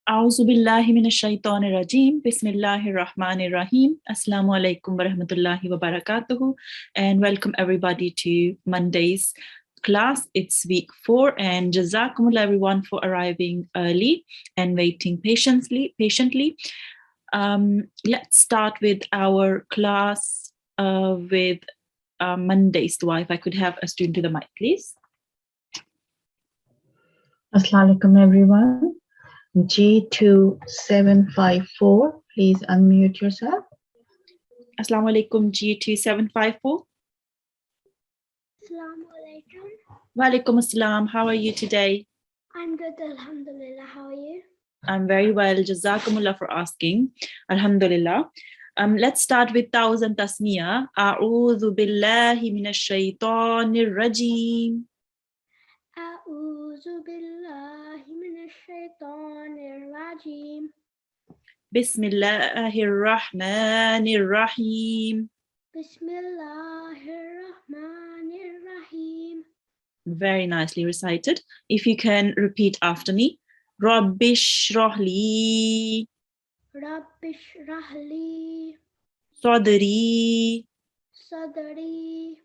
A'udhu billahi minash shaitanir rajim. Bismillahir rahmanir rahim. Assalamu alaikum wa rahmatullahi wa barakatuhu. And welcome everybody to Monday's class. It's week 4 and jazakumullah everyone for arriving early and waiting patiently. Let's start with our class with Monday's dua. If I could have a student to the mic, please. Assalamu alaikum everyone. G2754, please unmute yourself. Assalamu alaikum G2754. Assalamu alaikum. Wa alaikum assalam. How are you today? I'm good, alhamdulillah. How are you? I'm very well. Jazakumullah for asking. Alhamdulillah. Let's start with thousand tasmiyah. A'udhu billahi minash shaitanir rajim. A'udhu billahi minash shaitanir rajim. Bismillahir rahmanir rahim. Bismillahir rahmanir rahim. Very nicely recited. If you can repeat after me. Rabbi shrah li Rabbi shrah li sadri sadri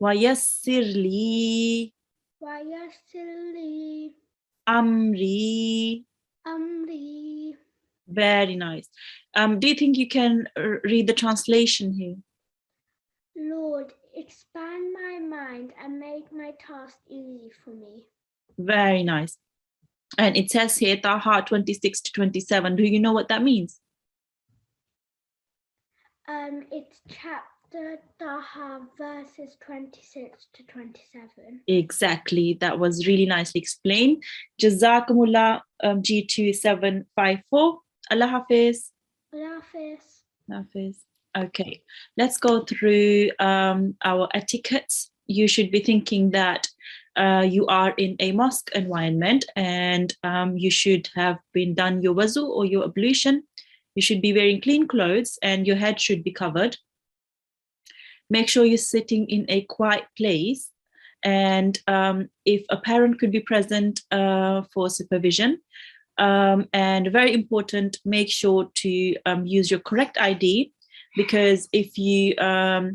wa yassir li wa yassir li amri. amri. Very nice. Do you think you can read the translation here? Lord, expand my mind and make my task easy for me. Very nice. And it says here, Taha 26 to 27. Do you know what that means? It's chapter Taha verses 26 to 27. Exactly. That was really nicely explained. Jazakumullah G2754. Allah Hafiz. Allah Hafiz. Allah Hafiz. Okay, let's go through our etiquettes. You should be thinking that you are in a mosque environment and you should have been done your wuzu or your ablution. You should be wearing clean clothes and your head should be covered. Make sure you're sitting in a quiet place. And if a parent could be present for supervision. And very important, make sure to use your correct ID, because if you are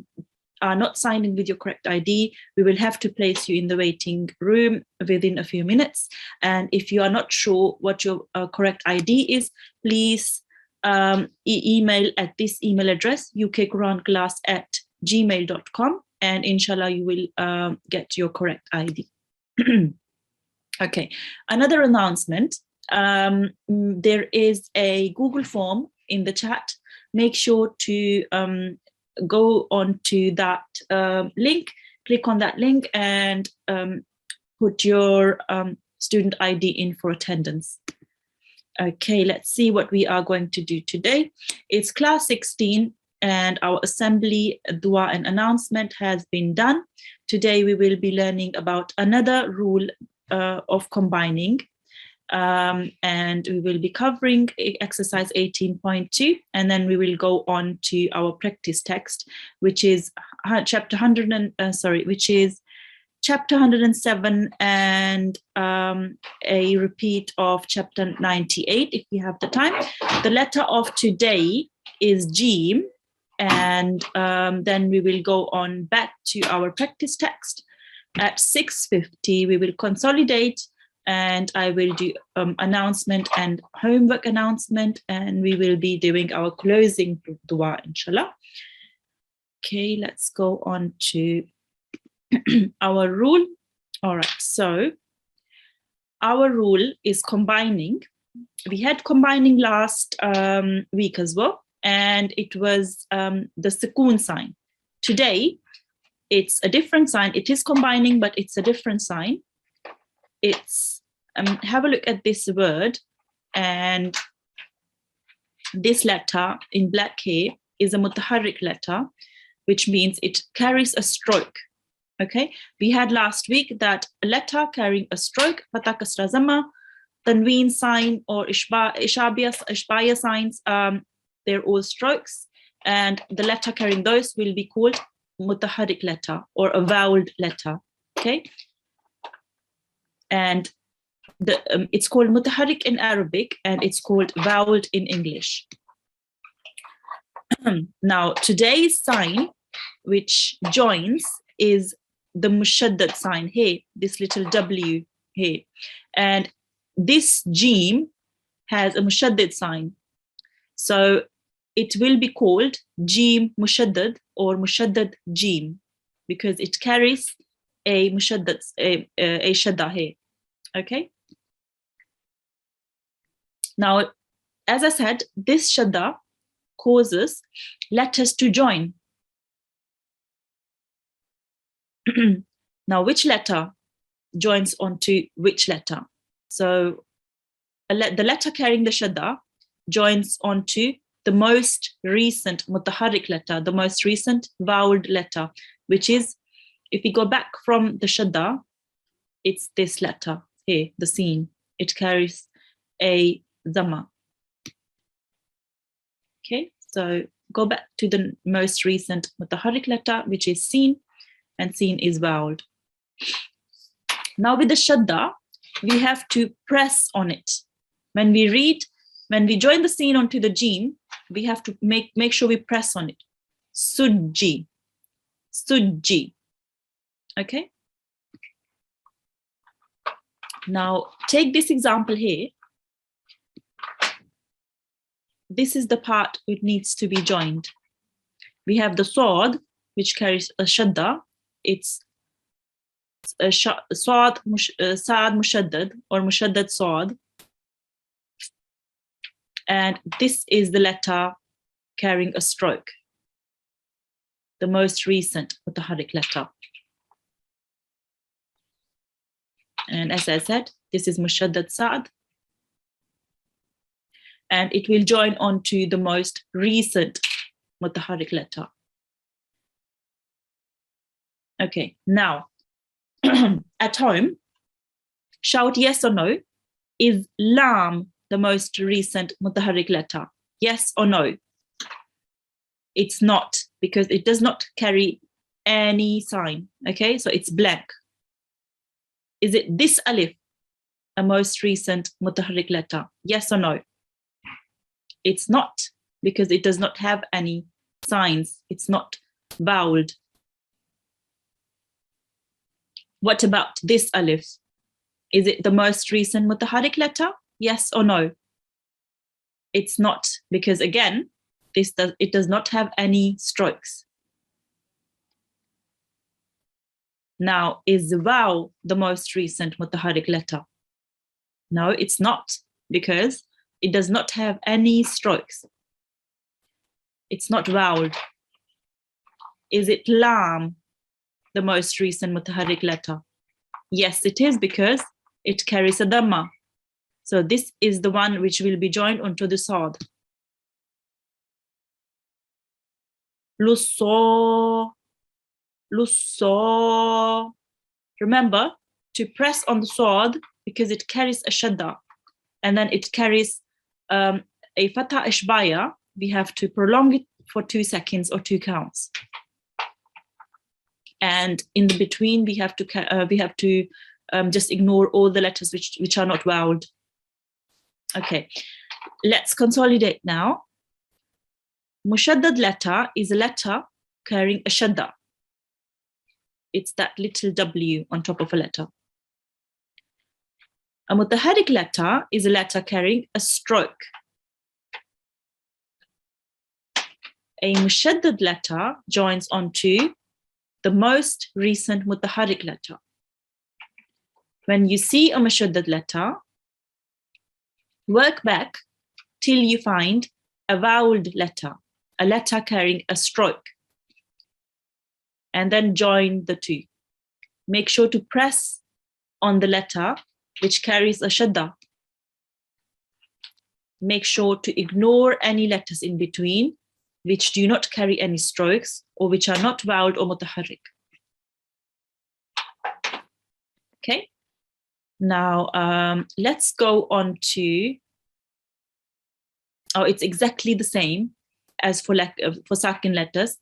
not signing with your correct ID, we will have to place you in the waiting room within a few minutes. And if you are not sure what your correct ID is, please email at this email address, ukquranclass@gmail.com, and inshallah you will get your correct ID. Okay, another announcement. There is a Google form in the chat. Make sure to go on to that link, click on that link and put your student ID in for attendance. Okay, let's see what we are going to do today. It's class 16 and our assembly dua and announcement has been done. Today we will be learning about another rule of combining. And we will be covering exercise 18.2, and then we will go on to our practice text, which is chapter 107 and a repeat of chapter 98 if we have the time. The letter of today is Jim, and then we will go on back to our practice text. At 6:50 we will consolidate, and I will do announcement and homework announcement, and we will be doing our closing dua, inshallah. Okay, let's go on to our rule. All right, so our rule is combining. We had combining last week as well, and it was the sukoon sign. Today, it's a different sign. It is combining, but it's a different sign. It's have a look at this word, and this letter in black here is a mutaharrik letter, which means it carries a stroke. Okay, we had last week that a letter carrying a stroke, fatha kasra zamma, tanween sign or ishbaya signs, they're all strokes, and the letter carrying those will be called mutaharrik letter or a voweled letter. Okay. And it's called mutaharrik in Arabic and it's called voweled in English. Now, today's sign which joins is the mushaddad sign here, this little W here. And this Jim has a mushaddad sign. So it will be called Jim mushaddad or mushaddad Jim because it carries a mushaddad, a shadda here. Okay. Now, as I said, this shadda causes letters to join. Now, which letter joins onto which letter? So the letter carrying the shadda joins onto the most recent mutaharrik letter, the most recent voweled letter, which is, if we go back from the shadda, it's this letter here, the sin. It carries a dhamma. Okay, so go back to the most recent mutaharrik letter, which is sin, and sin is voweled. Now with the shadda, we have to press on it. When we read, when we join the sin onto the jim, we have to make sure we press on it. Sujji, sujji. Okay. Now take this example here. This is the part which needs to be joined. We have the sword, which carries a shadda. It's a saad mushaddad or mushaddad sword. And this is the letter carrying a stroke, the most recent mutaharrik letter. And as I said, this is mushaddad saad. And it will join onto the most recent mutaharrik letter. Okay, now, at home, shout yes or no. Is lam the most recent mutaharrik letter? Yes or no? It's not, because it does not carry any sign. Okay, so it's blank. Is it this alif a most recent mutaharrik letter? Yes or no? It's not, because it does not have any signs. It's not voweled. What about this alif? Is it the most recent mutaharrik letter? Yes or no? It's not, because again, it does not have any strokes. Now, is waw the most recent mutaharrik letter? No, it's not, because it does not have any strokes. It's not voweled. Is it lam the most recent mutaharrik letter? Yes, it is, because it carries a dhamma. So this is the one which will be joined onto the sword. Lusso, lusso. Remember to press on the sword because it carries a shadda, and then it carries a fatha ishbaya. We have to prolong it for 2 seconds or 2 counts. And in the between, we have to just ignore all the letters which are not voweled. Okay, let's consolidate now. Mushaddad letter is a letter carrying a shadda. It's that little W on top of a letter. A mutaharrik letter is a letter carrying a stroke. A mushaddad letter joins onto the most recent mutaharrik letter. When you see a mushaddad letter, work back till you find a voweled letter, a letter carrying a stroke, and then join the two. Make sure to press on the letter which carries a shadda. Make sure to ignore any letters in between which do not carry any strokes or which are not voweled or mutaharrik. Okay, now let's go on to, it's exactly the same as for sakin letters.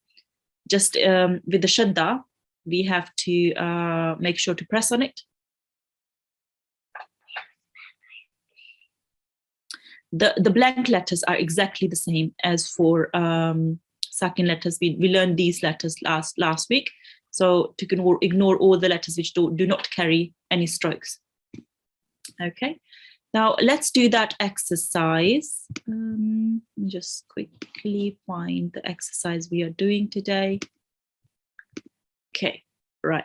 Just with the shadda, we have to make sure to press on it. The blank letters are exactly the same as for sakin letters. We learned these letters last week. So to ignore all the letters which do not carry any strokes. Okay, now let's do that exercise. Just quickly find the exercise we are doing today. Okay, right.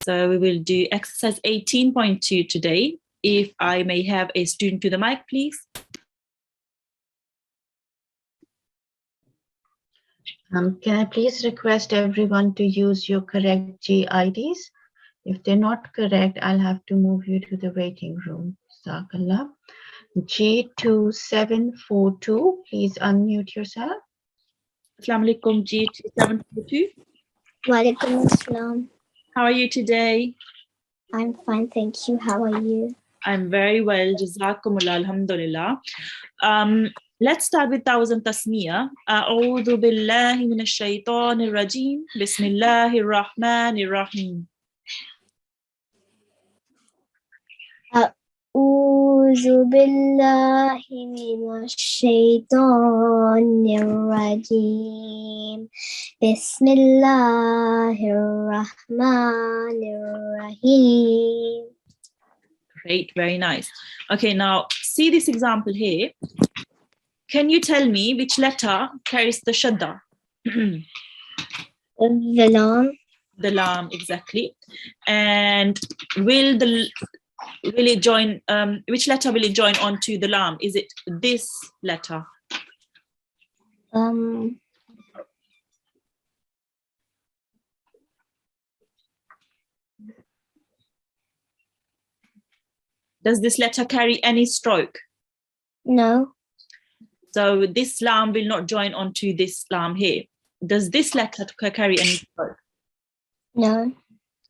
So we will do exercise 18.2 today. If I may have a student to the mic, please. Can I please request everyone to use your correct GIDs? If they're not correct, I'll have to move you to the waiting room. Takallam. G2742, please unmute yourself. Assalamu alaikum, G2742. Walaikum assalam. How are you today? I'm fine, thank you. How are you? I'm very well. Jazakumullah, alhamdulillah. Let's start with Thousand Tasmiyah. A'udhu billahi minash shaitanir rajim. Bismillahir rahmanir rahim. A'udhu billahi minash shaitanir rajim. Bismillahir rahmanir rahim. Great, very nice. Okay, now see this example here. Can you tell me which letter carries the shadda? The lam. The lam, exactly. And will it join? Which letter will it join onto the lam? Is it this letter? Does this letter carry any stroke? No. So this lam will not join onto this lam here. Does this letter carry any stroke? No.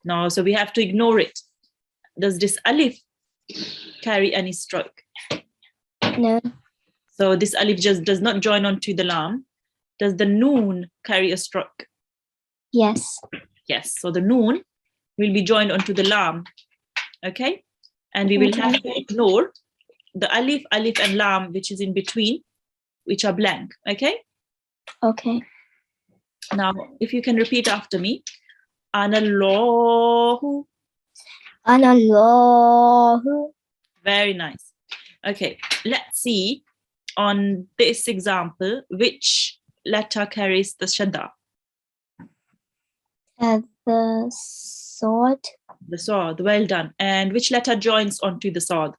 No, so we have to ignore it. Does this alif carry any stroke? No. So this alif just does not join onto the lam. Does the noon carry a stroke? Yes. Yes, so the noon will be joined onto the lam. Okay, and we will have to ignore the alif, and lam, which is in between, which are blank. Okay. Okay. Now, if you can repeat after me. Anallahu. Anallahu. Very nice. Okay, let's see on this example which letter carries the shadda. The sword. The sword. Well done. And which letter joins onto the sword?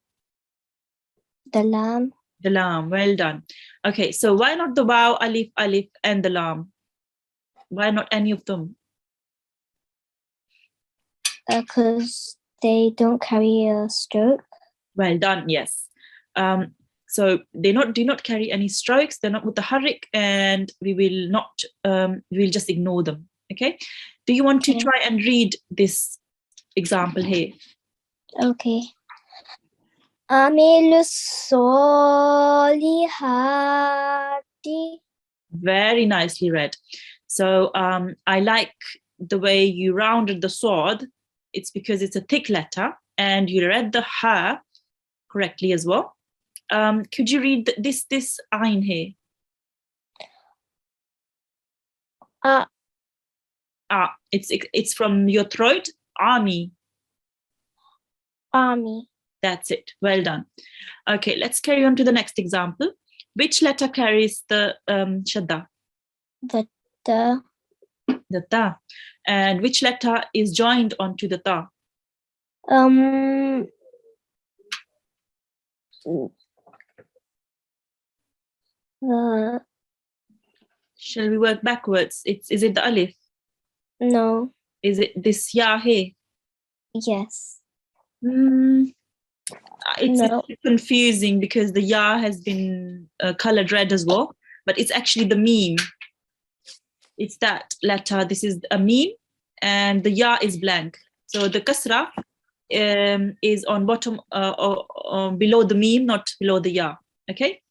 The lam. The lam. Well done. Okay, so why not the waw, alif, and the lam? Why not any of them? Because they don't carry a stroke. Well done. Yes. So they do not carry any strokes. They're not mutaharrik, and we will not. We'll just ignore them. Okay. Do you want to try and read this example here? Okay. Amilu solihati. Very nicely read. So I like the way you rounded the sword. It's because it's a thick letter, and you read the ha correctly as well. Could you read this ayn here? It's from your throat. Army. Army. That's it. Well done. Okay, let's carry on to the next example. Which letter carries the shadda? The ta. And which letter is joined onto the ta? Shall we work backwards? Is it the alif? No. Is it this ya here? Yes. It's confusing because the ya has been colored red as well, but it's actually the meme. It's that letter. This is a meme, and the ya is blank. So the kasra is on bottom or below the meme, not below the ya. Okay.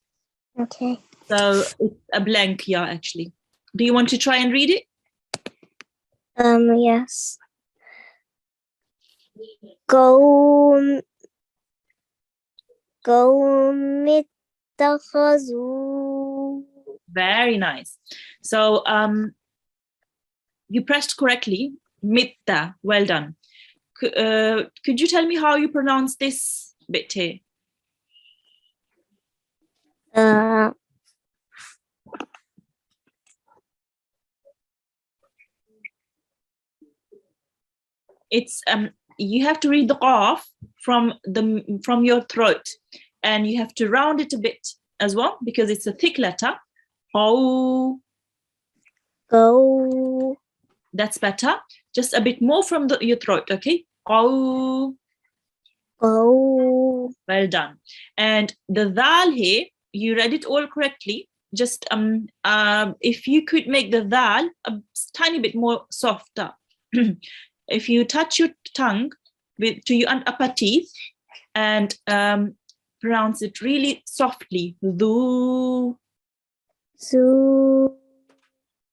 Okay. So it's a blank ya actually. Do you want to try and read it? Yes. Go اتخذوا. Very nice. So you pressed correctly. Mitta. Well done. Could you tell me how you pronounce this bit here? It's you have to read the qaf from your throat, and you have to round it a bit as well because it's a thick letter. Oh, Go. that's better. Just a bit more from your throat, okay? Oh, Go. well done. And the dal here, you read it all correctly. Just if you could make the dal a tiny bit more softer. If you touch your tongue to your upper teeth and pronounce it really softly, dhu, Zoo.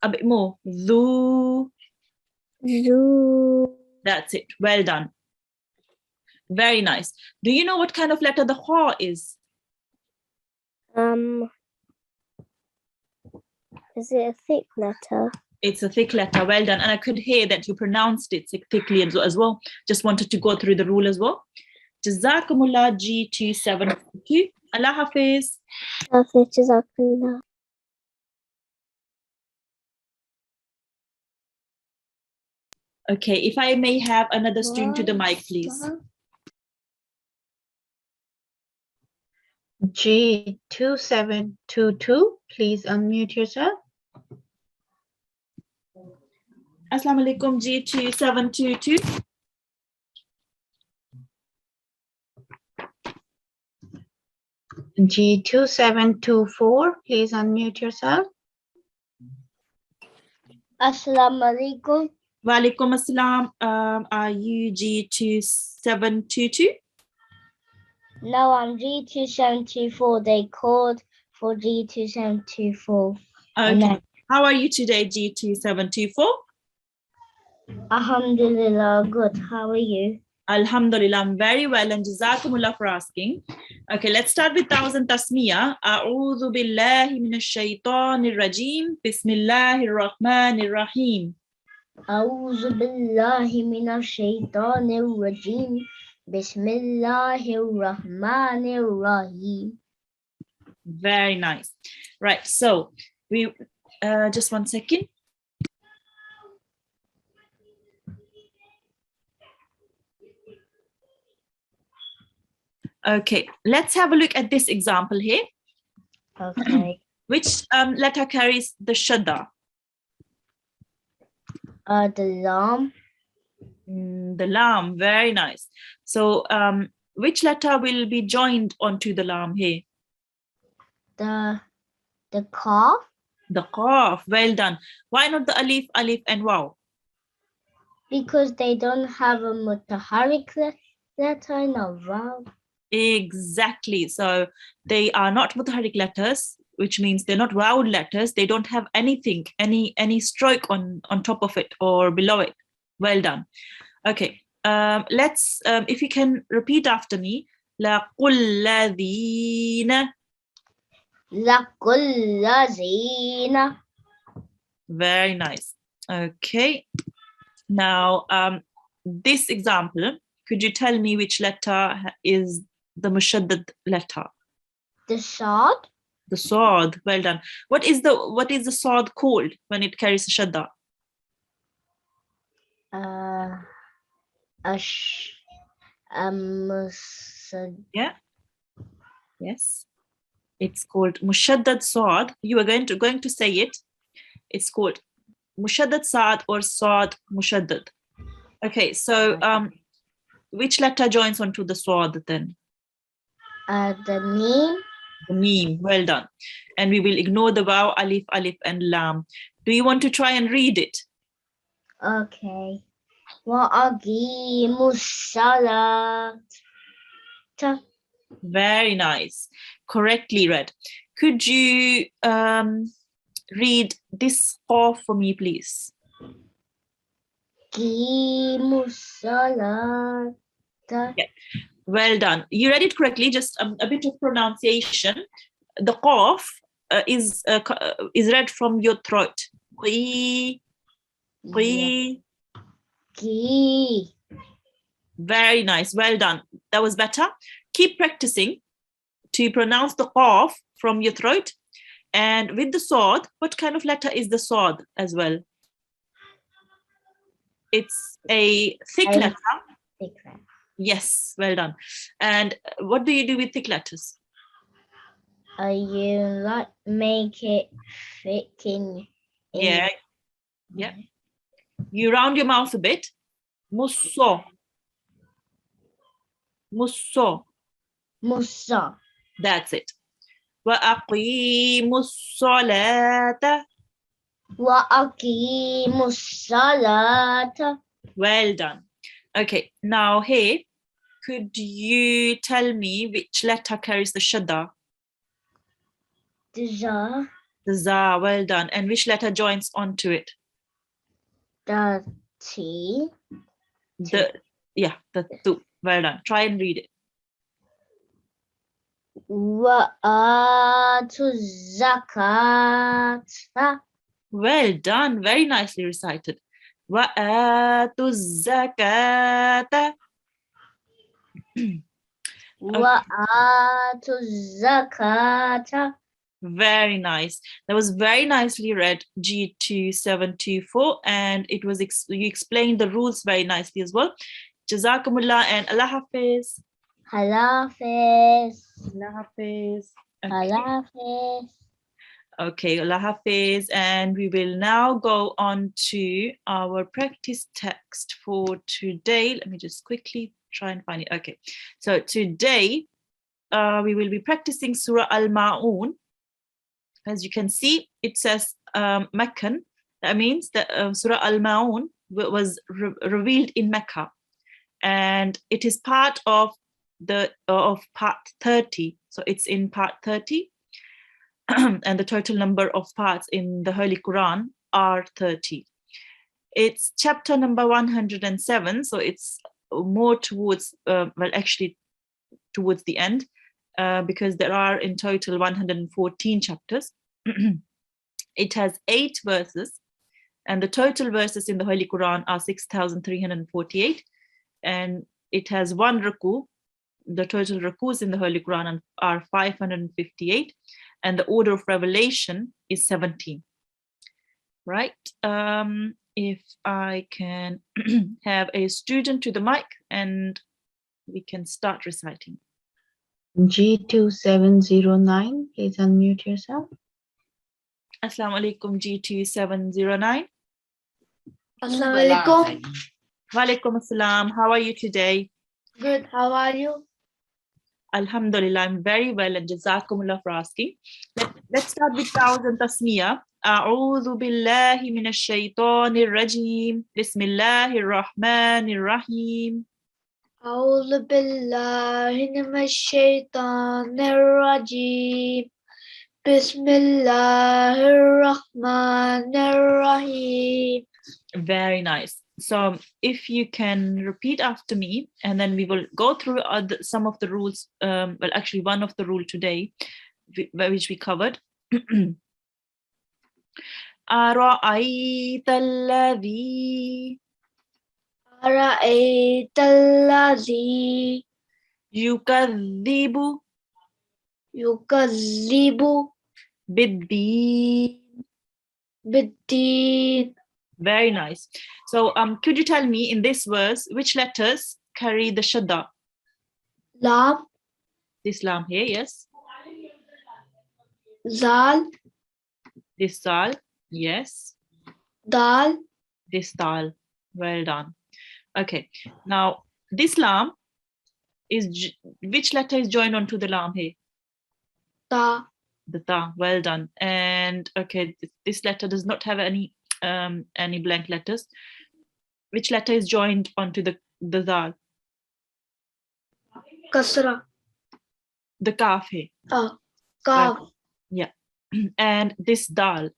a bit more, dhu. Zoo. That's it. Well done. Very nice. Do you know what kind of letter the kha is? Is it a thick letter? It's a thick letter. Well done. And I could hear that you pronounced it thickly as well. Just wanted to go through the rule as well. Jazakumullah G272. Allah Hafiz. Jazakallah. Okay, if I may have another student to the mic, please. G2722, please unmute yourself. Assalamu alaikum G2722. G2724, please unmute yourself. Assalamu alaikum. Wa alaikum assalam. Are you G2722? No, I'm G2724. They called for G2724. Okay. How are you today, G2724? Alhamdulillah, good. How are you? Alhamdulillah, I'm very well, and Jazakumullah for asking. Okay, let's start with Thousand Tasmiyah. A'udhu billahi minash shaitanir rajim. Bismillahir rahmanir rahim. A'udhu billahi minash shaitanir rajim. Bismillahir rahmanir rahim. Very nice. Right, so we just one second. Okay, let's have a look at this example here. Okay. Which letter carries the shadda? The lam. The lam, very nice. So which letter will be joined onto the lam here? The calf. The qaf, well done. Why not the alif, and waw? Because they don't have a mutaharrik letter in a vowel. Exactly. So they are not mutaharrik letters, which means they're not vowel letters. They don't have anything, any stroke on top of it or below it. Well done. Okay. Let's if you can repeat after me. Laqulladhina. Laqullazina. Very nice. Okay. Now this example, could you tell me which letter is the mushaddad letter? The sad. The sad. Well done. What is the sad called when it carries a shadda? Yeah. Yes. It's called mushaddad sad. You are going to say it. It's called mushaddad sad or sad mushaddad. Okay. So which letter joins onto the sad then? The meme. The meme. Well done. And we will ignore the waw, alif, and lam. Do you want to try and read it? Okay. Wa'aqimus salat. Very nice. Correctly read. Could you read this off for me, please? Qimus salat. Yeah. Well done. You read it correctly, just a bit of pronunciation. the qaf is read from your throat. Qi, qi. Ki. Very nice. Well done. That was better. Keep practicing to pronounce the qaf from your throat. And with the sword, what kind of letter is the sword as well? It's a thick letter. Yes, well done. And what do you do with thick letters? You like make it thick in Yeah. Yeah. You round your mouth a bit. Musso. Musso. Musa. That's it. وَأَقِيمُوا الصَّلَاةَ. Wa aqimu salata. Well done. Okay, now here, could you tell me which letter carries the shadda? The The za, well done. And which letter joins onto it? the T. The tu. Well done. Try and read it. Wa atu zakata. Well done. Very nicely recited. وَآتُوا الزَّكَاةَ. Wa atu zakata. Very nice. That was very nicely read, G2724, and it was you explained the rules very nicely as well. Jazakumullah and Allah Hafiz. Halafis. Allah Hafiz. Halafis. Okay, Allah Hafiz. And we will now go on to our practice text for today. Let me just quickly try and find it. Okay, so today we will be practicing Surah Al-Ma'un. As you can see, it says Meccan. That means that Surah Al-Ma'un was revealed in Mecca, and it is part of part 30. So it's in part 30, and the total number of parts in the Holy Quran are 30. It's chapter number 107, so it's more towards actually towards the end, because there are in total 114 chapters. It has 8 verses, and the total verses in the Holy Quran are 6,348, and it has 1 ruku. The total rukus in the Holy Quran are 558, and the order of revelation is 17. Right? If I can have a student to the mic, and we can start reciting. G2709, please unmute yourself. Assalamu alaikum, G2709. Assalamu alaikum. Walaikum assalam. How are you today? Good. How are you? Alhamdulillah, I'm very well, and jazakumullah for asking. Let's start with Ta'awuz and Tasmiyah. A'udhu billahi minash shaitanir rajim. Bismillahir rahmanir rahim. أعوذ بالله من الشيطان الرجيم بسم الله الرحمن الرحيم. Very nice. So if you can repeat after me, and then we will go through some of the rules, well, actually one of the rule today, which we covered. أرأيت الذي أرأيت الذي يكذب بالدين. بالدين. Very nice. So could you tell me in this verse which letters carry the shadda? لام. This lam here, yes. زال. This dal, yes. دال. This dal. Well done. Okay. Now this lam is which letter is joined onto the lam here? تا. The ta. Well done. And okay, this letter does not have any blank letters. Which letter is joined onto the dal? كسرة. The kaf here. كاف. Yeah. And this dal,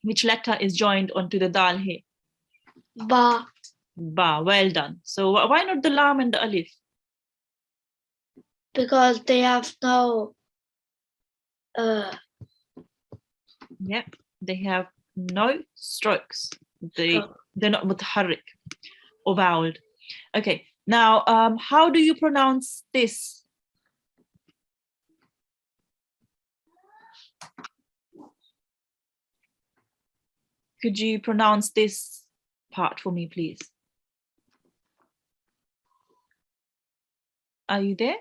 which letter is joined onto the dal here? با. Ba. Well done. So why not the lam and the alif? Because they have no Yeah, they have no strokes. They're not mutaharrik or voweled. Okay, now how do you pronounce this? Could you pronounce this part for me, please? Are you there?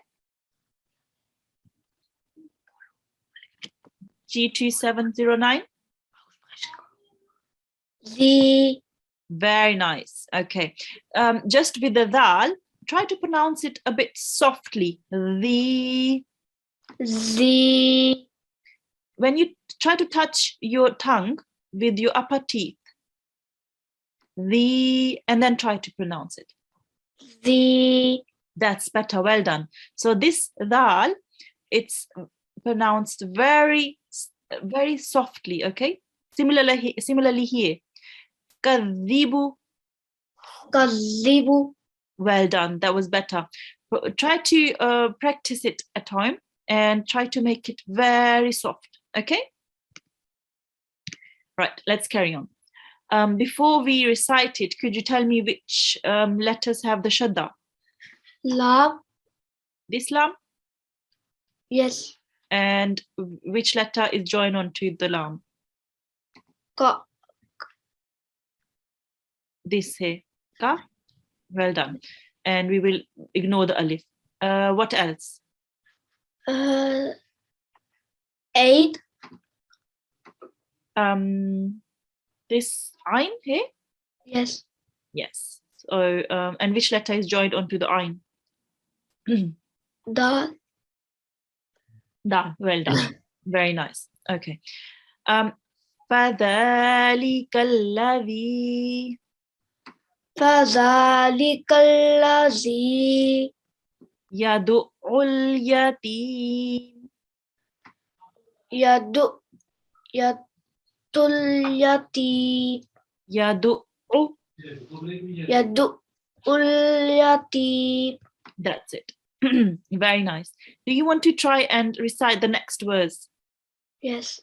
G2709? The. Very nice. Okay. Just with the dal, try to pronounce it a bit softly. The. When you try to touch your tongue with your upper teeth, and then try to pronounce it. That's better. Well done. So this dal, it's pronounced very, very softly. Okay. Similarly here. Kadhibu. Well done. That was better. Try to practice it at home and try to make it very soft. Okay. Right. Let's carry on. Before we recite it, could you tell me which letters have the shadda? Lam. This lam? Yes. And which letter is joined onto the lam? Ka. This here. Ka? Well done. And we will ignore the alif. What else? 8. This ayn here? Yes. Yes. So, and which letter is joined onto the ayn? Da. Da. Well done. Very nice. Okay. فَذَلِكَ الَّذِي. فَذَلِكَ الَّذِي يَدُعُّ الْيَتِيمَ. يَدُعُّ الْيَتِيمَ. يَدُعُّ الْيَتِيمَ. That's it. Very nice. Do you want to try and recite the next verse? Yes.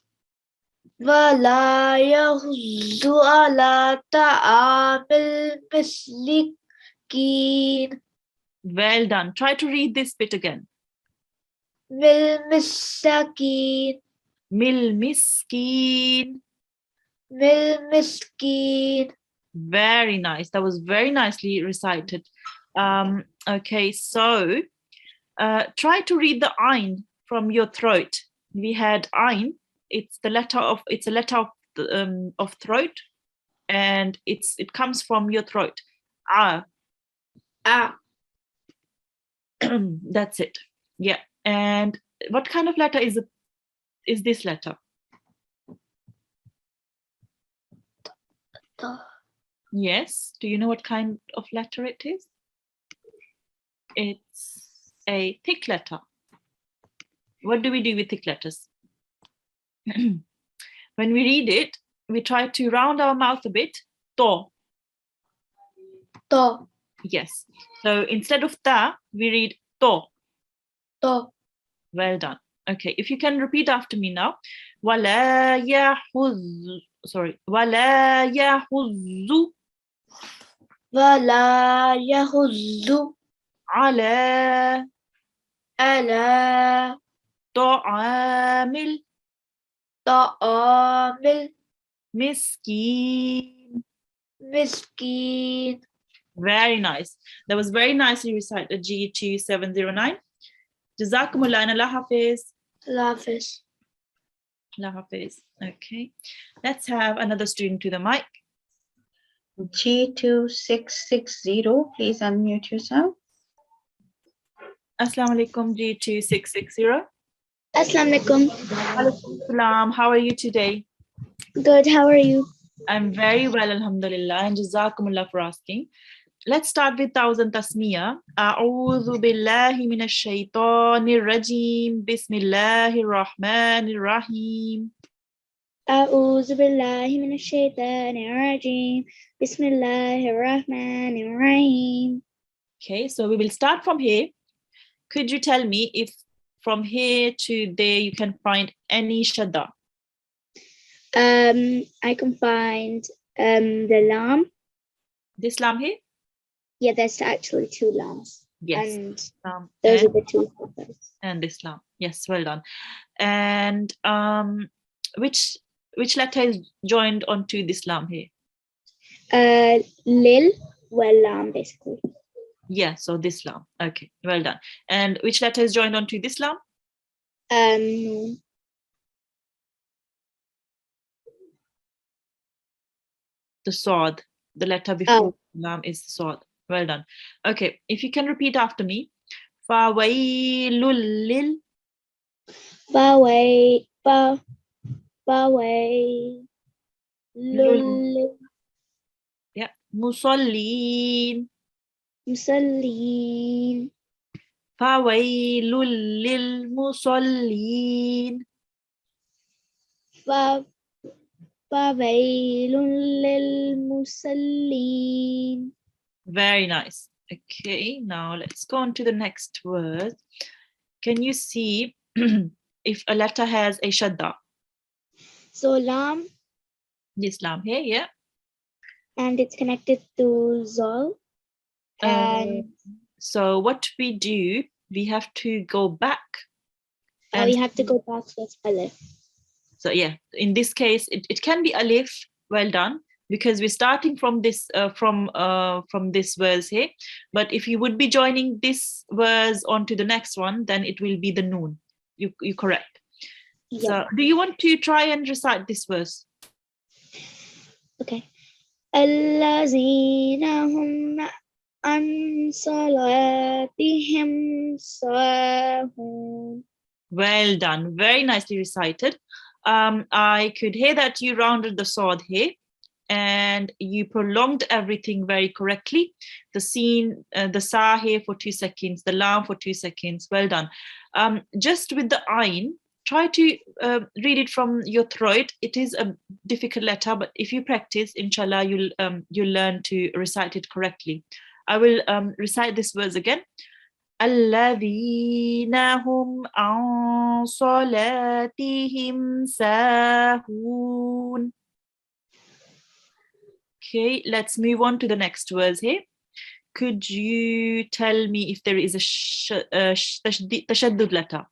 وَلَا يَحُضُّ عَلَى طَعَامِ الْمِسْكِينِ. Well done. Try to read this bit again. وَالْمِسْكِينِ. Mil-miskin. وَالْمِسْكِينِ. Very nice. That was very nicely recited. Okay, so try to read the ayn from your throat. We had ayn. It's a letter of throat, and it comes from your throat. Ah. That's it. Yeah. And what kind of letter is this letter? Ta. Yes. Do you know what kind of letter it is? It's a thick letter. What do we do with thick letters? When we read it, we try to round our mouth a bit. To. Ta. Yes. So instead of ta, we read to. Ta. Well done. Okay. If you can repeat after me now. وَلَا يَحُزُّ. Sorry. وَلَا يَحُزُّ. وَلَا يَحُضُّ عَلَى عَلَى طَعَامِ طَعَامِ الْمِسْكِينِ. الْمِسْكِينِ. Very nice. That was very nicely recited. G2709. Jazakumullah and Allah Hafiz. Allah Hafiz. Allah Hafiz. Okay. Let's have another student to the mic. G2660, please unmute yourself. Assalamu alaikum, G2660. Assalamu alaikum. Alaikum salam. How are you today? Good, how are you? I'm very well, alhamdulillah, and jazakumullah for asking. Let's start with Thousand Tasmiyah. A'udhu billahi minash shaitanir rajim. Bismillahir rahmanir rahim. أعوذ بالله من الشيطان الرجيم بسم الله الرحمن الرحيم. Okay, so we will start from here. Could you tell me if from here to there, you can find any shadda? I can find the lam. This lam here? Yeah, there's actually two lams. Yes. And Lam those are and, the two photos. and this lam. Yes, well done. And which letter is joined onto this lam here? Lil, well, lam, basically. Yeah, so this lam. Okay, well done. And which letter is joined onto this lam? The sword. The letter before lam is the sword. Well done. Okay, if you can repeat after me. Fawailul lil. Bawai, bawai, lul, Yeah. Musallin. musallin, Fawailul lil musallin. fawailun lil musallin. Very nice. Okay, now let's go on to the next word. Can you see if a letter has a shadda? So lam, This lam here, yeah. and it's connected to zol. And So what we do, we have to go back. we have to go back to this alif. So yeah, in this case, it can be alif. Well done, because we're starting from this from this verse here. But if you would be joining this verse onto the next one, then it will be the noon. You correct. Yeah. So do you want to try and recite this verse? Okay. Allazina hum an salatihim sahun. Well done, very nicely recited. I could hear that you rounded the sword here and you prolonged everything very correctly. The scene, the sa here for 2 seconds, the lam for 2 seconds. Well done. Just with the ayn, try to read it from your throat. It is a difficult letter, but if you practice, inshallah, you'll learn to recite it correctly. I will recite this verse again. الذين هم عن صلاتهم ساهون. Okay, let's move on to the next verse here. Could you tell me if there is a tashaddud letter?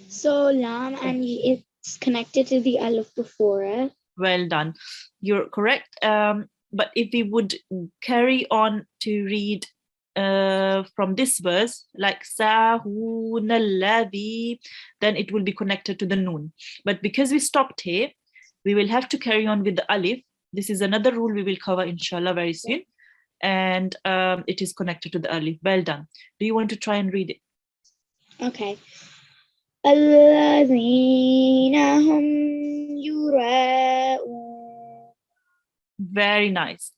So lam, and it's connected to the alif before it. Well done. You're correct. But if we would carry on to read from this verse, like sahun alladhi, then it will be connected to the noon. But because we stopped here, we will have to carry on with the alif. This is another rule we will cover inshallah very soon. And it is connected to the alif. Well done. Do you want to try and read it? Okay. Allazina hum yura'un. Very nice.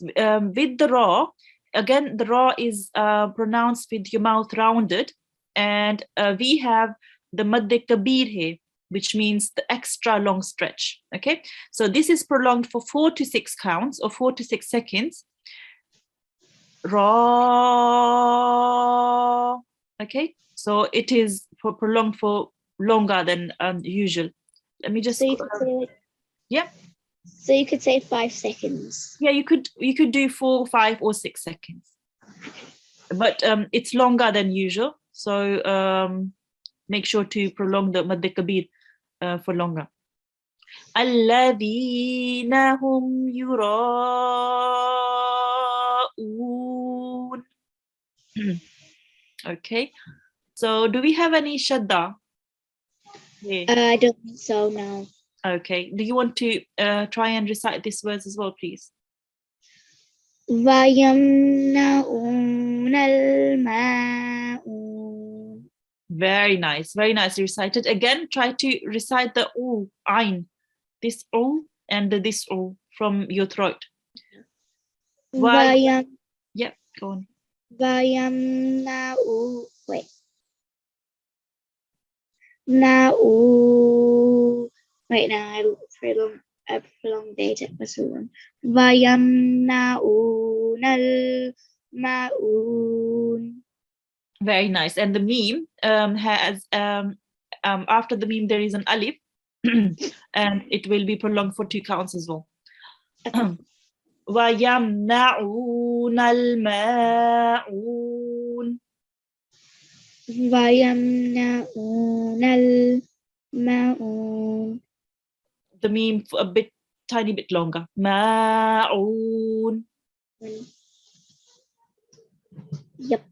With the ra, again, the ra is pronounced with your mouth rounded, and we have the madde kabir here, which means the extra long stretch. Okay, so this is prolonged for 4 to 6 counts or 4 to 6 seconds. Ra. Okay, so it is prolonged for longer than usual. Let me just. So you could say like, yeah. So you could say 5 seconds. Yeah, you could do 4, 5, or 6 seconds, but it's longer than usual. So make sure to prolong the madde kabir for longer. Alladhina hum yura'un. Okay. So do we have any shadda? Yeah. I don't think so now. Okay. Do you want to try and recite this verse as well, please? وَيَمْنَعُونَ الْمَاعُونَ. Very nice. Very nicely recited. Again, try to recite the u, ayn. This u and this u from your throat. Yep, go on. وَيَمْنَعُ. Wait. Na'u. Wait, now I prolonged it. It was so long. وَيَمْنَعُونَ الْمَاعُونَ. Very nice. And the meme has after the meme there is an alif, and it will be prolonged for 2 counts as well. وَيَمْنَعُونَ الْمَاعُونَ. وَيَمْنَعُونَ الْمَاعُونَ. The meme a bit, tiny bit longer. مَاعُونَ. Yep.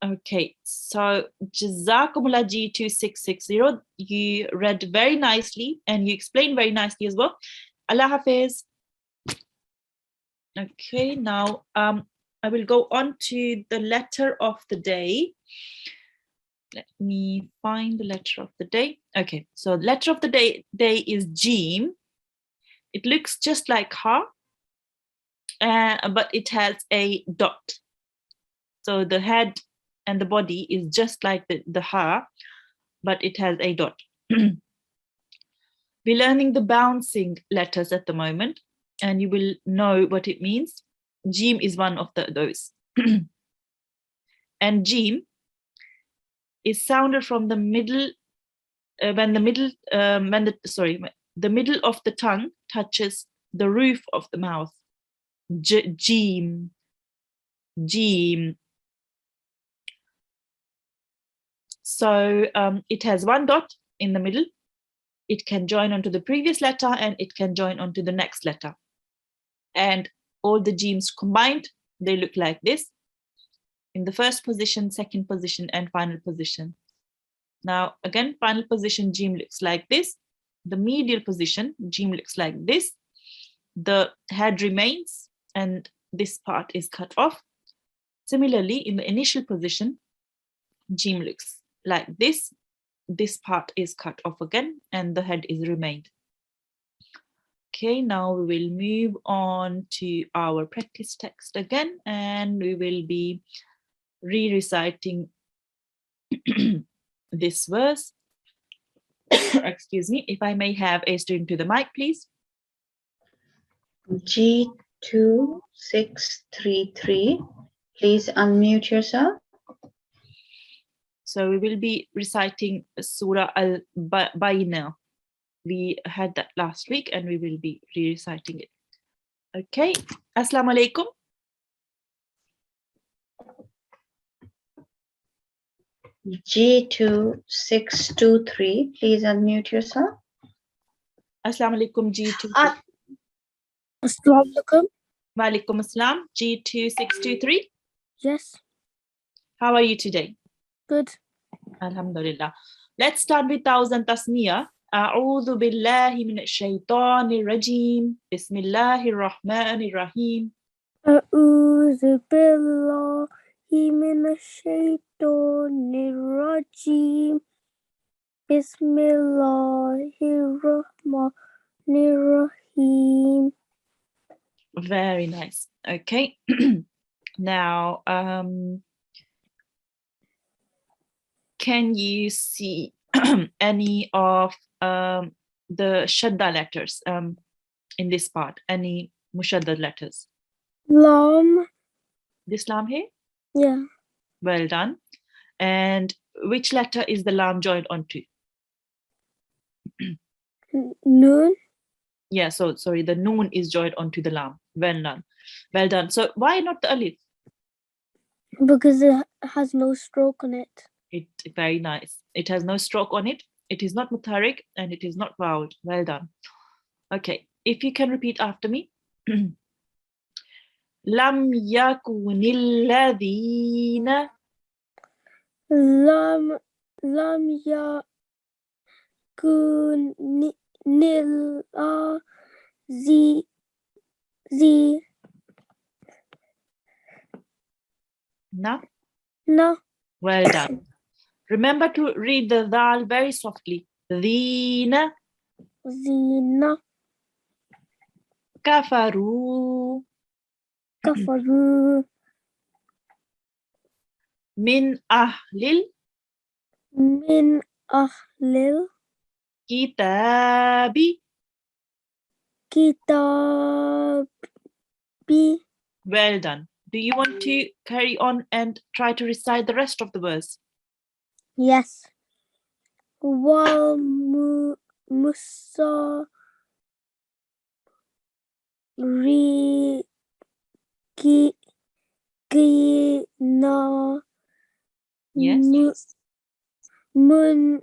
Okay, so Jazakumullah G2660, you read very nicely and you explained very nicely as well. Allah Hafiz. Okay, now I will go on to the letter of the day. Let me find the letter of the day. Okay, so letter of the day is Jim. It looks just like Ha, but it has a dot. So the head and the body is just like the Ha, but it has a dot. We're learning the bouncing letters at the moment, and you will know what it means. Jim is one of those. And Jim is sounded from the middle when the middle of the tongue touches the roof of the mouth. Jim, Jim. So it has one dot in the middle. It can join onto the previous letter and it can join onto the next letter. And all the Jims combined, they look like this. In the first position, second position, and final position. Now, again, final position, Jim looks like this. The medial position, Jim looks like this. The head remains and this part is cut off. Similarly, in the initial position, Jim looks like this. This part is cut off again and the head is remained. Okay, now we will move on to our practice text again, and we will be re-reciting this verse. Excuse me, if I may have a student to the mic, please. G2633, please unmute yourself. So we will be reciting Surah Al-Bayna. We had that last week and we will be re-reciting it. Okay, Assalamu alaikum. G2623, please unmute yourself. Assalamu alaikum, G2. Assalamu alaikum. Wa alaikum assalam, G2623. Yes, How are you today? good. Alhamdulillah. Let's start with Thousand Tasmiyah. أعوذ بالله من الشيطان الرجيم بسم الله الرحمن الرحيم. أعوذ بالله من الشيطان الرجيم بسم الله الرحمن الرحيم. Very nice. Okay. Now, can you see any of the shadda letters in this part? Any mushaddad letters? Lam. This lam here? Yeah. Well done. And which letter is the lam joined onto? Noon. Yeah, so sorry, the noon is joined onto the lam. Well done. Well done. So why not the alif? Because it has no stroke on it. Very nice. It has no stroke on it. It is not mutarik and it is not voweled. Well done. Okay, if you can repeat after me. Lam yakunil ladhina. Lam yakunil Na. Well done. Remember to read the dal very softly. Zina. Zina. Kafaru. Kafaru. Min ahlil. Min ahlil. Kitabi. Kitabi. Well done. do you want to carry on and try to recite the rest of the verse? Yes. Wal musa ri ki na Yes. mun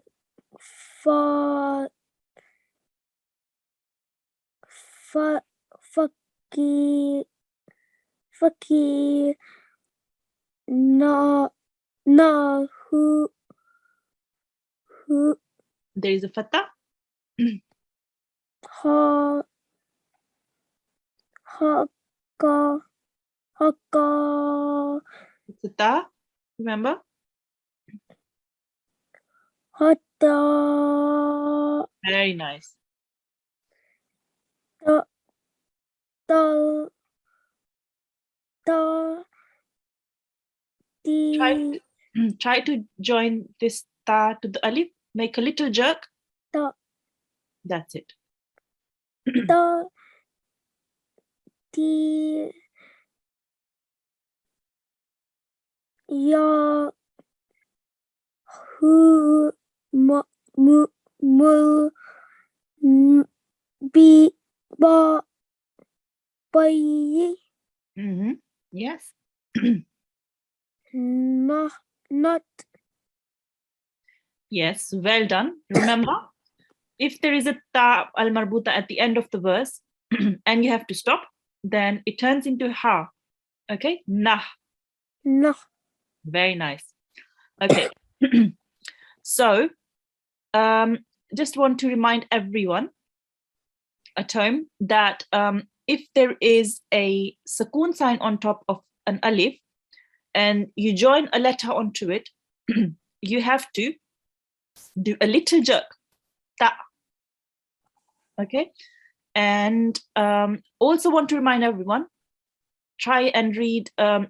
fa fakir na hu There is a fatha. ha ka It's a ta. Remember? hata Very nice. ta Try to join this ta to the alif. Make a little jerk. ta That's it. ta ti ya hu mul bi ba bayi Yes. not Yes. Well done. Remember, if there is a ta al-marbuta at the end of the verse and you have to stop, then it turns into ha. Okay? Nah. Very nice. Okay. So, just want to remind everyone at home that if there is a sukoon sign on top of an alif and you join a letter onto it, you have to do a little jerk. Ta. Okay? And also want to remind everyone, try and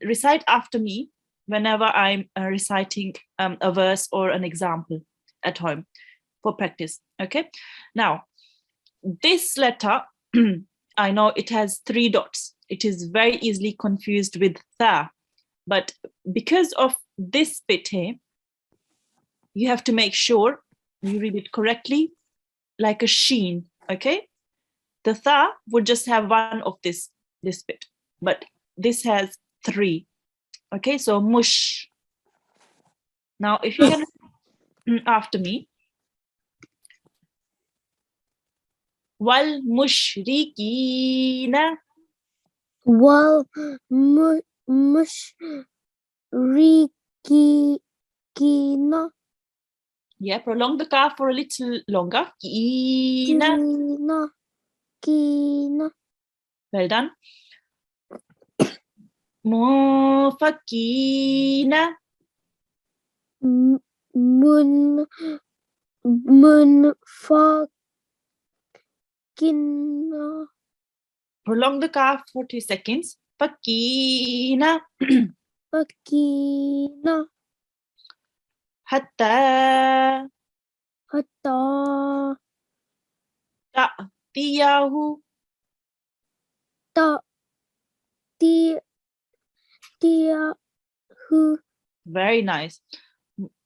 recite after me whenever I'm reciting a verse or an example at home for practice. Okay? Now, this letter, I know it has 3 dots. It is very easily confused with tha. But because of this bit here, you have to make sure you read it correctly, like a sheen. Okay? The tha would just have 1 of this bit, but this has 3. Okay, so mush. Now, if you can after me, wal mushrikina. wal mushrikina Yeah, prolong the kaf for a little longer. Kina. kina Well done. Mufakina. munfakina Prolong the kaf for 2 seconds. Fakina. fakina Hatta. hatta Ta'tiyahu. tiyahu Very nice.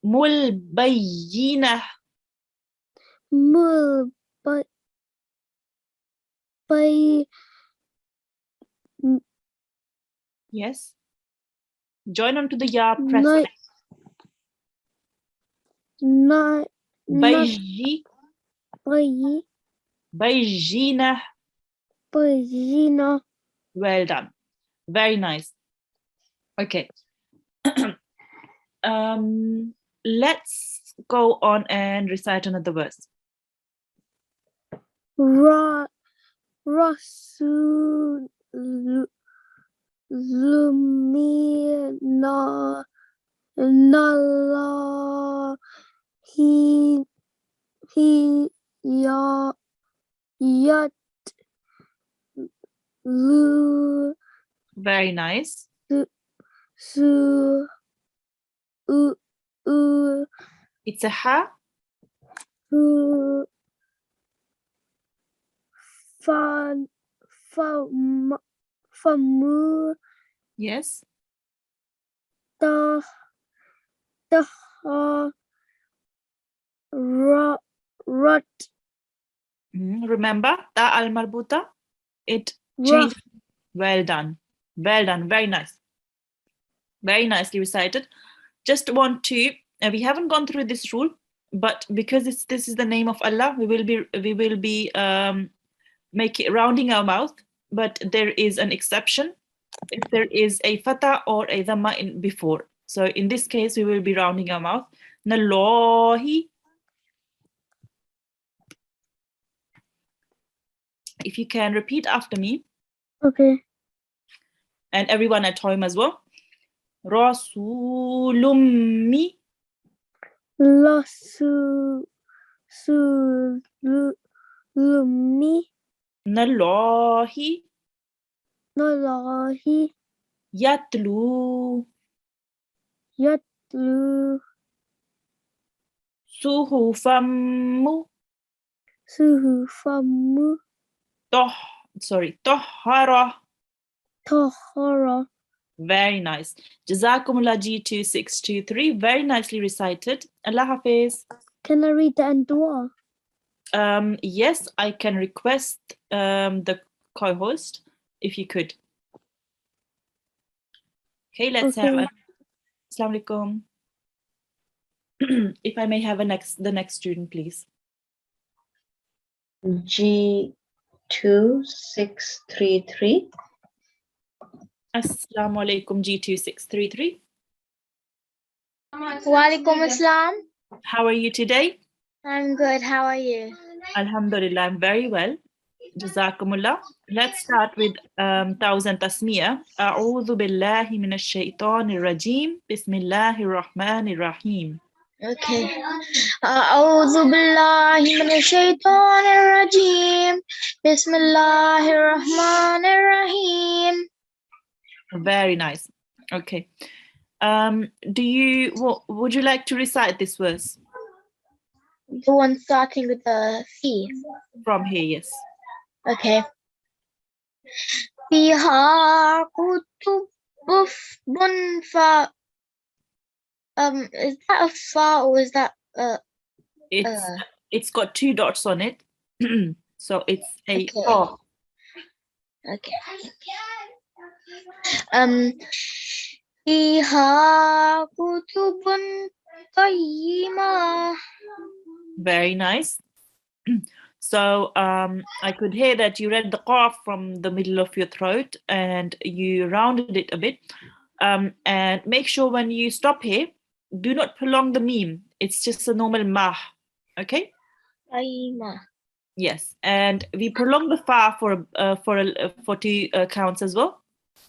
Mulbayyinah. bay Yes. Join onto the ya, press it. Bayji. Bayyinah. bayina Well done. Very nice. Okay. Let's go on and recite another verse. Rasul Lumina Nala he ya yat lu Very nice. su It's a ha. famu Yes. The rot Remember, ta al marbuta, it rot changed. Well done. Well done. Very nice. Very nicely recited. Just want to, we haven't gone through this rule, but because this is the name of Allah, we will be rounding our mouth, but there is an exception if there is a fatha or a dhamma in before. So in this case, we will be rounding our mouth. Nallahi. If you can repeat after me, okay. and everyone at home as well. Rasulummi. Lumi Nallahi. Nallahi Yatlu. Yatlu Suhufamu. Suhufamu Tohara. Tahara. Very nice. Jazakumullah G2623. Very nicely recited. Allah Hafiz. Can I read the end dua? Yes, I can request the co-host if you could. Okay, let's have Okay. Assalamu alaikum. If I may have the next student, please. G2633. Assalamu alaikum G2633. Walaikum assalam. How are you today? I'm good. How are you? Alhamdulillah, I'm very well. Jazakumullah. Let's start with 1000 tasmiyah. A'udhu billahi minash shaitanir rajim. Bismillahir rahmanir rahim. Okay. أعوذ بالله من الشيطان الرجيم. بسم الله الرحمن الرحيم. Very nice. Okay. Would you like to recite this verse The one starting with the C. from here? Yes. Okay. فيها كتب is that a fa or is that It's got 2 dots on it. So it's a okay. ta. Okay. فيها كتب قيمة. Very nice. So I could hear that you read the qaf from the middle of your throat and you rounded it a bit. And make sure when you stop here, do not prolong the meme. It's just a normal mah. Okay? قيمة. Yes. And we prolong the fa for 2 counts as well,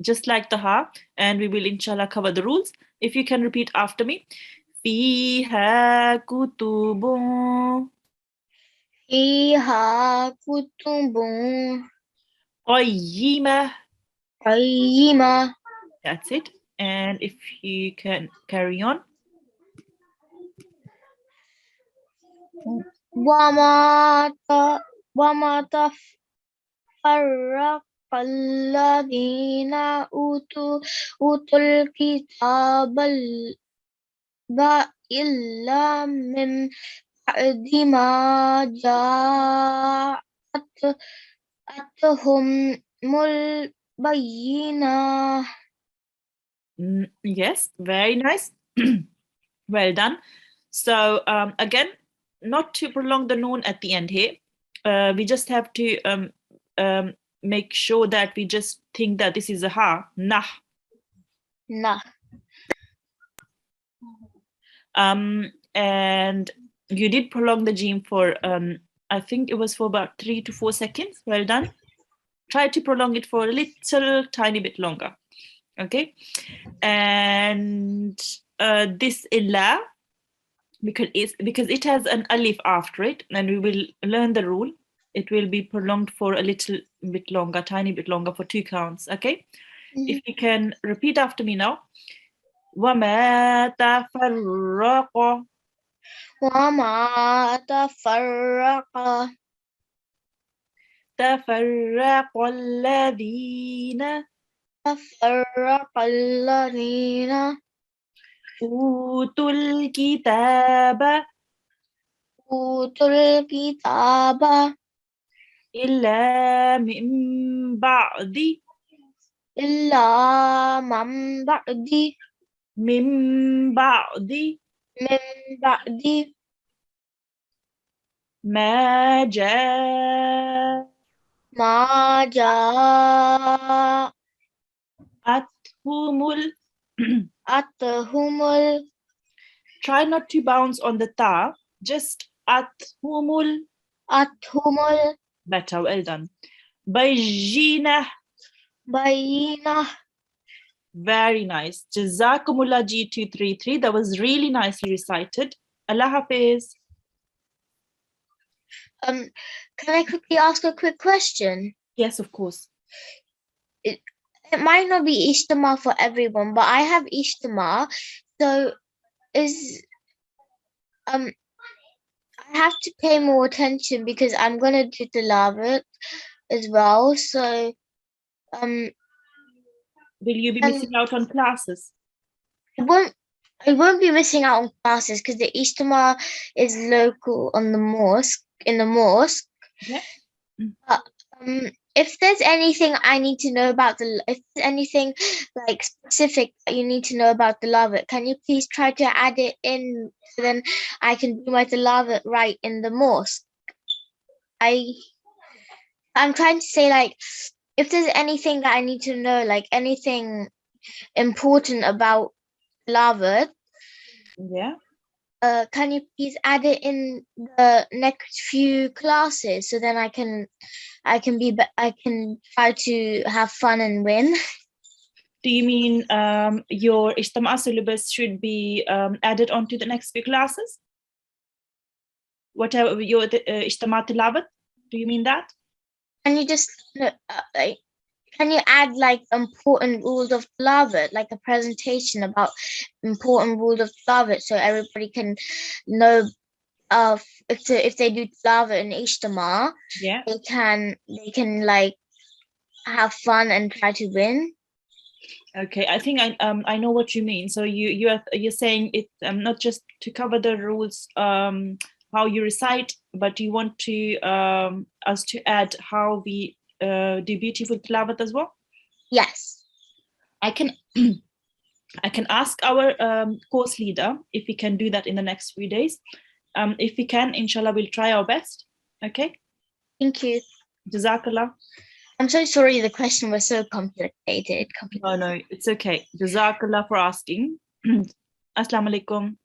just like the ha. And we will inshallah cover the rules. If you can repeat after me. Fiha kutubun فيها كتب qayyimah. قيمة. That's it. And if you can carry on. وما تفرق الذين أوتوا الكتاب إلا من بعد ما جاءتهم البينة. Yes, very nice. Well done. So again, not to prolong the noon at the end here. We just have to make sure that we just think that this is a ha, nah. Nah. And you did prolong the jim for I think it was for about 3 to 4 seconds. Well done. Try to prolong it for a little tiny bit longer. Okay. And this illa, because it has an alif after it, and we will learn the rule. It will be prolonged for a little bit longer, tiny bit longer, for 2 counts. Okay. If you can repeat after me now. وَمَا تَفَرَّقَ وما تَفَرَّقَ الَّذِينَ تفرق الذين أوتوا الكتاب أوتوا الكتاب إلا من بعد إلا من بعد من بعد ما جاءتهم ما جاءتهم Try not to bounce on the ta, just athumul. Better, well done. Bayjina. البينة. Very nice. Jazakumullah G233. That was really nicely recited. Allah Hafiz. Can I quickly ask a quick question? Yes, of course. It might not be Ishtama for everyone, but I have Ishtama. So I have to pay more attention because I'm gonna do Tilawat as well. So Will you be missing out on classes? I won't be missing out on classes because the Ishtama is local on the mosque, in the mosque. Yeah. But if there's anything I need to know about if there's anything like specific that you need to know about the Tilawat, can you please try to add it in so then I can do my Tilawat right in the mosque? I'm trying to say, like, if there's anything that I need to know, like anything important about Tilawat, Yeah. can you please add it in the next few classes so then I can try to have fun and win. Do you mean your Ijtama syllabus should be added onto the next few classes? Whatever your Ijtama Tilawat, do you mean that? Can you just can you add like important rules of Tilawat, like a presentation about important rules of Tilawat so everybody can know if they do Tilawat in Ijtama, Yeah. they can like have fun and try to win. Okay, I think I know what you mean. So you're saying it not just to cover the rules how you recite, but you want to us to add how we do beautiful tilawat as well. Yes. I can I can ask our course leader if we can do that in the next few days. If we can, inshallah, we'll try our best. Okay. Thank you. Jazakallah. I'm so sorry the question was so complicated. No, it's okay. Jazakallah for asking. Assalamu alaikum.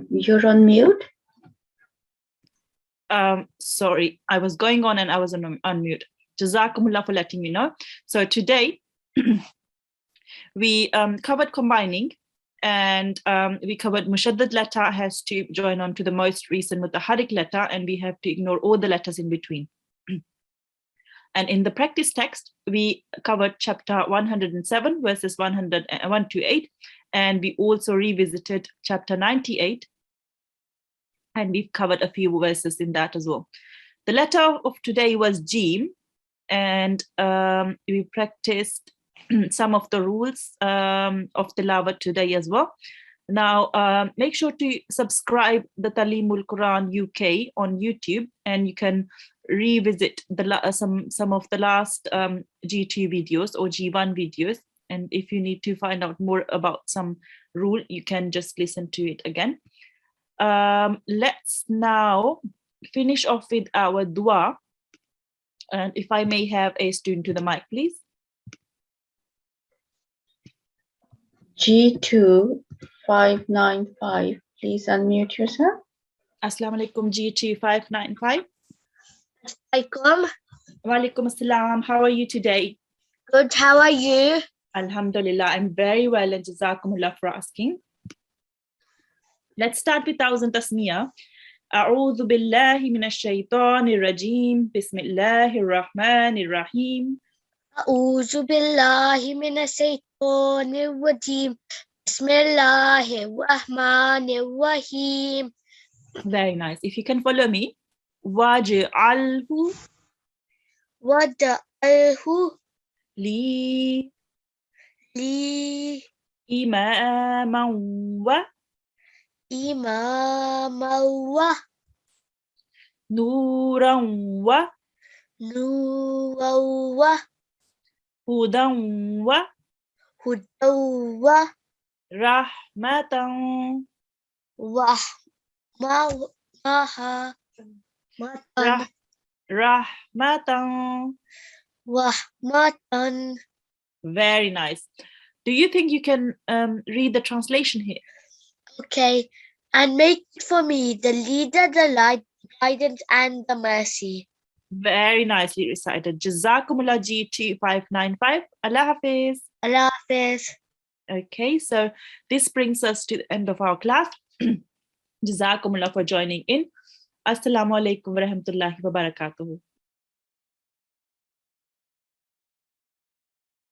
You're on mute. Sorry, I was going on and I was on mute. Jazakumullah for letting me know. So today we covered combining, and we covered mushaddad letter has to join on to the most recent mutaharrik letter, and we have to ignore all the letters in between. And in the practice text, we covered chapter 107 verses 101 to 8, and we also revisited chapter 98, and we've covered a few verses in that as well. The letter of today was Jim, and we practiced some of the rules of Tilawat today as well. Now, make sure to subscribe the Talimul-Quran UK on YouTube, and you can revisit some of the last G2 videos or G1 videos. And if you need to find out more about some rule, you can just listen to it again. Let's now finish off with our dua. And if I may have a student to the mic, please. G2 595, please unmute yourself. Assalamu alaikum G2 595. Alaikum. Walaikum assalam. How are you today? Good. How are you? Alhamdulillah, I'm very well, and jazakumullah for asking. Let's start with thousand tasmiyah. أعوذ بالله من الشيطان الرجيم بسم الله الرحمن الرحيم. أعوذ بالله من الشيطان الرجيم بسم الله الرحمن الرحيم. Very nice. If you can follow me. وَاجْعَلْهُ وَجَعَلْهُ لِي لِي إِمَامًا إِمَامًا وَنُورًا وَنُورًا وَهُدًى وَهُدًى وَرَحْمَةً رَحْمَةً. رَحْمَةً. Very nice. Do you think you can read the translation here? Okay, and make it for me the leader, the light, guidance, and the mercy. Very nicely recited. Jazakumullah G2 595. Allah Hafiz. Allah Hafiz. Okay, so this brings us to the end of our class. Jazakumullah for joining in. Assalamu alaikum wa rahmatullahi wa barakatuhu.